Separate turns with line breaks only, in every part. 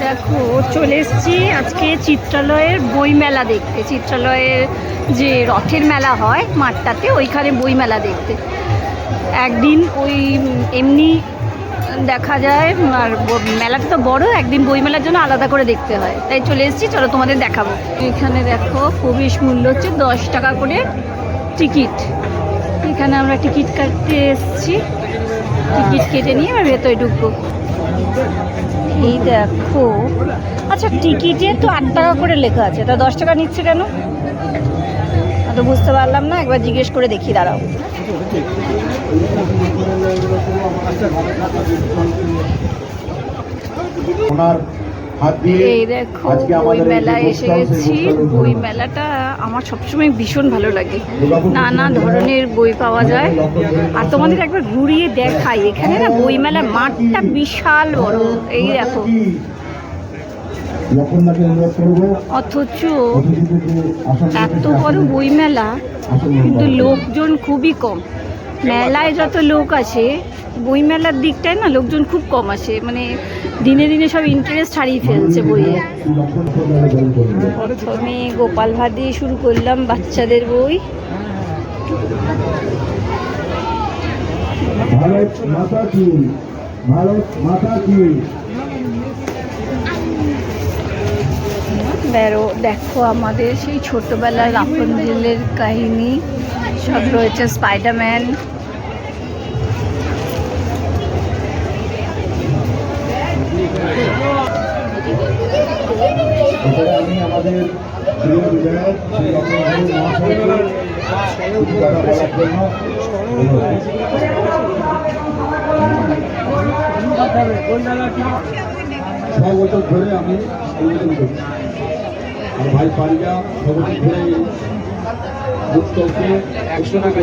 দেখো চলে এসেছি আজকে চিত্রালয়ের বই মেলা দেখতে। চিত্রালয়ের যে রথের মেলা হয় মাঠটাতে, ওইখানে বই মেলা দেখতে। একদিন ওই এমনি দেখা যায়, আর মেলাটা তো বড়, একদিন বই মেলার জন্য আলাদা করে দেখতে হয়, তাই চলে এসেছি। চলো তোমাদের দেখাবো। এখানে দেখো প্রবেশ মূল্য হচ্ছে 10 টাকা করে টিকিট। এখানে আমরা টিকিট কাটতে এসেছি, টিকিট কেটে নিয়ে আমরা ভেতরে ঢুকবো। এই দেখো, আচ্ছা টিকিটে তো 8 টাকা করে লেখা আছে, তা 10 টাকা নিচ্ছে কেন? তো বুঝতে পারলাম না, একবার জিজ্ঞেস করে দেখি, দাঁড়াও। এই দেখো বই মেলায় এসে গেছি। বই মেলাটা আমার সবসময় ভীষণ ভালো লাগে, নানা ধরনের বই পাওয়া যায়। আর তোমাদের একবার ঘুরিয়ে দেখাই, এখানে না বই মেলার মাঠটা বিশাল বড়। এই দেখো, অথচ এত বড় বই মেলা, কিন্তু লোকজন খুবই কম। মেলায় যত লোক আসে, বই মেলার দিকটায় না লোকজন খুব কম আসে। মানে দিনে দিনে সব ইন্টারেস্ট হারিয়ে ফেলছে বইয়ে। প্রথমে গোপাল ভাঁড় দিয়ে শুরু করলাম, বাচ্চাদের বই। দেখো আমাদের সেই ছোটবেলার রাপুনজেলের কাহিনী সব রয়েছে, স্পাইডারম্যান।
বছর ধরে আমি ভাই পারিয়া ধরে 100 টাকা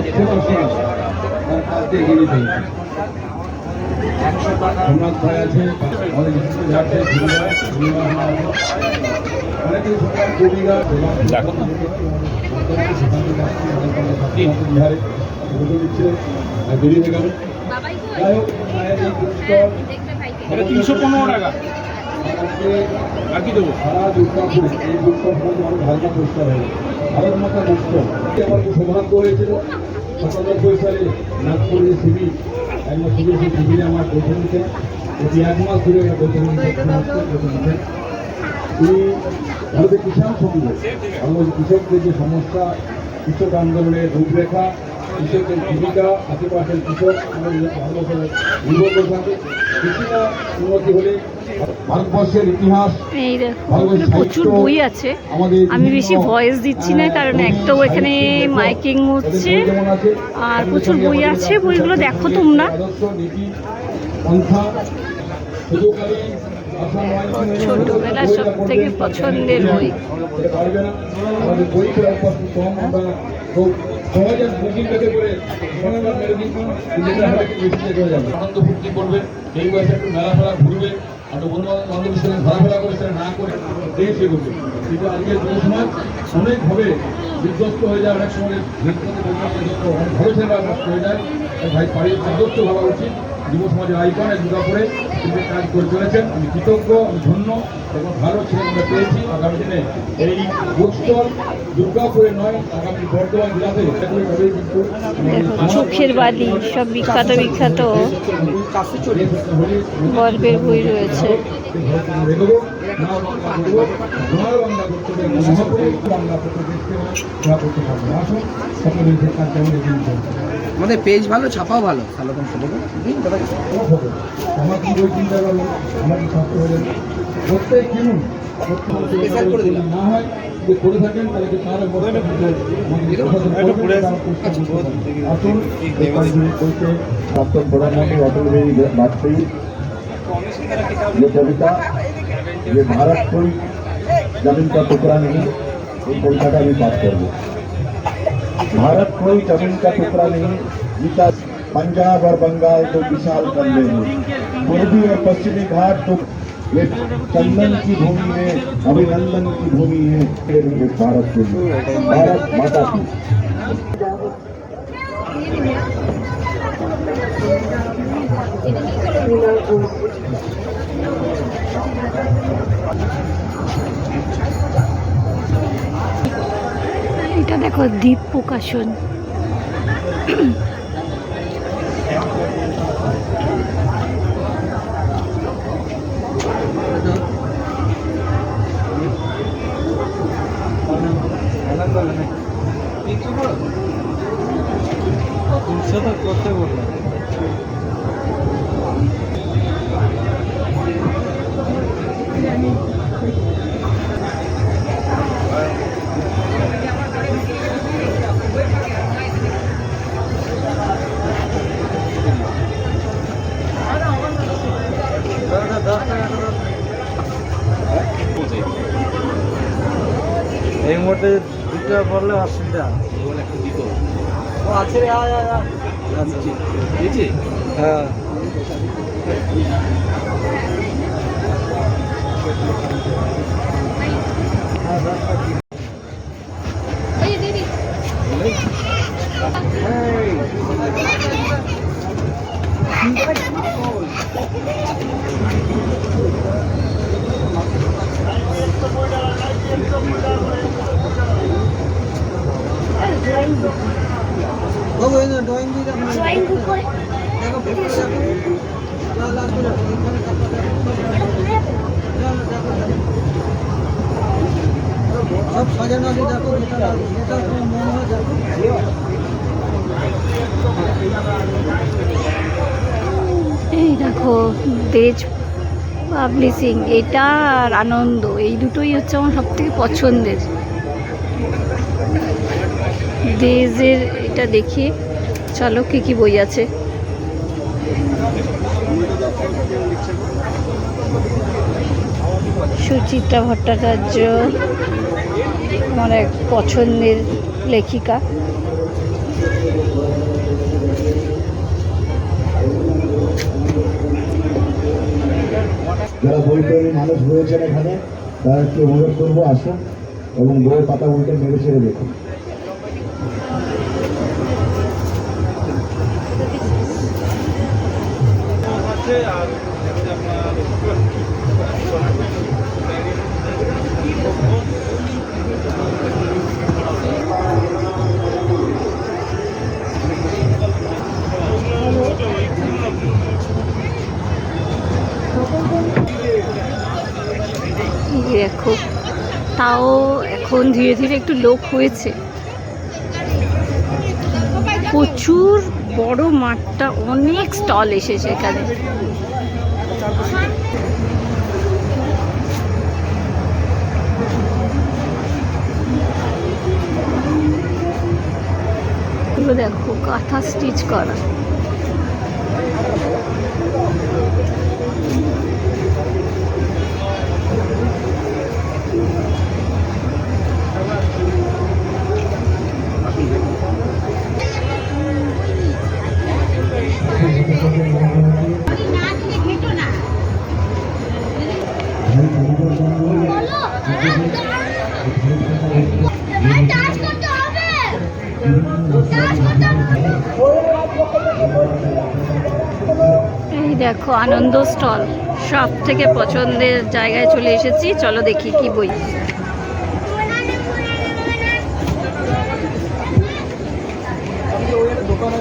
তার কাছ দিয়ে এগিয়ে দিই। সোমনাথ ভাই আছে, বেরিয়ে গেল। যাই হোক, 315 টাকা আর কি দেবো? সারা দুর্গাপুরে এই দুর্গাপুরে আমার ভালো পুরস্কার হলো, ভারত মাতা মুক্ত। আমার সৌভাগ্য হয়েছিল 97 সালে নাগপুরের শিবির, একমাস শিবির, সেই শিবিরে আমার বসে নিতে প্রতি 1 মাস ধরে বসে নিতেন। তিনি ভারতের কিষাণ সংঘ, আমাদের কৃষকদের যে সমস্যা, কৃষক আন্দোলনের রূপরেখা, কৃষকের জীবিকা, আশেপাশের কৃষক ভারতবর্ষের নির্ভর করে থাকে। কৃষিটা উন্নতি হলে ভারতবর্ষের ইতিহাস,
প্রচুর বই আছে। আমি বেশি ভয়েস দিচ্ছি না, কারণ একটা এখানে মাইকিং হচ্ছে, আর প্রচুর বই আছে। বইগুলো দেখো তোমরা। ছোটবেলার সব থেকে পছন্দের বই।
সহজে বুকিং পেতে করে আনন্দ ফুর্তি করবে, এই বয়সে একটু মেলাফেলা ঘুরবে, একটু বন্ধু বান্ধবের সাথে ঘোরাফেরা করে সেটা না করে দেশ এগোবে। কিন্তু আজকের যুব সমাজ অনেকভাবে বিধ্বস্ত হয়ে যায়, অনেক সময় ভরসা নষ্ট হয়ে যায়। ভাই পাড়ির আদর্শ ভাবা উচিত। যুব সমাজের আইকন দুর্গাপুরে তিনি কাজ করে চলেছেন। আমি কৃতজ্ঞ, আমি ধন্য এবং ভালো ছেলে আমরা পেয়েছি। আগামী দিনে এই বুক স্টল দুর্গাপুরে নয়, আগামী বর্ধমান জেলাতে কিন্তু
চোখের বালি সব বিখ্যাত বিখ্যাত গল্পের বই রয়েছে।
আমাদের পেজ ভালো, ছাপাও ভালো।
আমার কি বই চিন্তা করলো, আমার কি ছাত্র হলেন প্রত্যেক কিনুন, না হয় যে করে থাকেন তাদেরকে তারা আসুন। প্রাক্তন প্রধানমন্ত্রী অটল বিহারী বাজপেয়ী ये कविता, ये भारत कोई जमीन का टुकड़ा नहीं, ये कोलकाता भी बात कर दो। भारत कोई जमीन का टुकड़ा नहीं, गीता पंजाब और बंगाल तो विशाल कर लेंगे, पूर्वी और पश्चिमी घाट तो ये चंदन की भूमि में अभिनंदन की भूमि है। भारत के लिए भारत माता की।
এটা দেখো দ্বীপ প্রকাশন।
করতে বললাম এই মুহূর্তে 2 টাকা পড়লে অসুবিধা ও আছে রে হ্যাঁ সব সাজানো আছে দেখো যেটা তোমার মনে হয় দেখো
এই দেখো দেজ পাবলিশিং, এটা আর আনন্দ, এই দুটোই হচ্ছে আমার সব থেকে পছন্দের। দেজের এটা দেখি, চলো কি কি বই আছে। সুচিত্রা ভট্টাচার্য আমার এক পছন্দের লেখিকা।
যারা বইপ্রেমী মানুষ রয়েছেন এখানে তারা একটু অনুরোধ করবো আসুন এবং বইয়ের পাতা বইটা মেরে ছেড়ে দেখুন।
দেখো তাও এখন ধীরে ধীরে একটু লোক হয়েছে। প্রচুর বড় মাঠটা, অনেক স্টল এসেছে এখানে। এগুলো দেখো কাঁথা স্টিচ করা। এই দেখো আনন্দ স্টল, সব থেকে পছন্দের জায়গায় চলে এসেছি। চলো দেখি কি বই।
দোকানে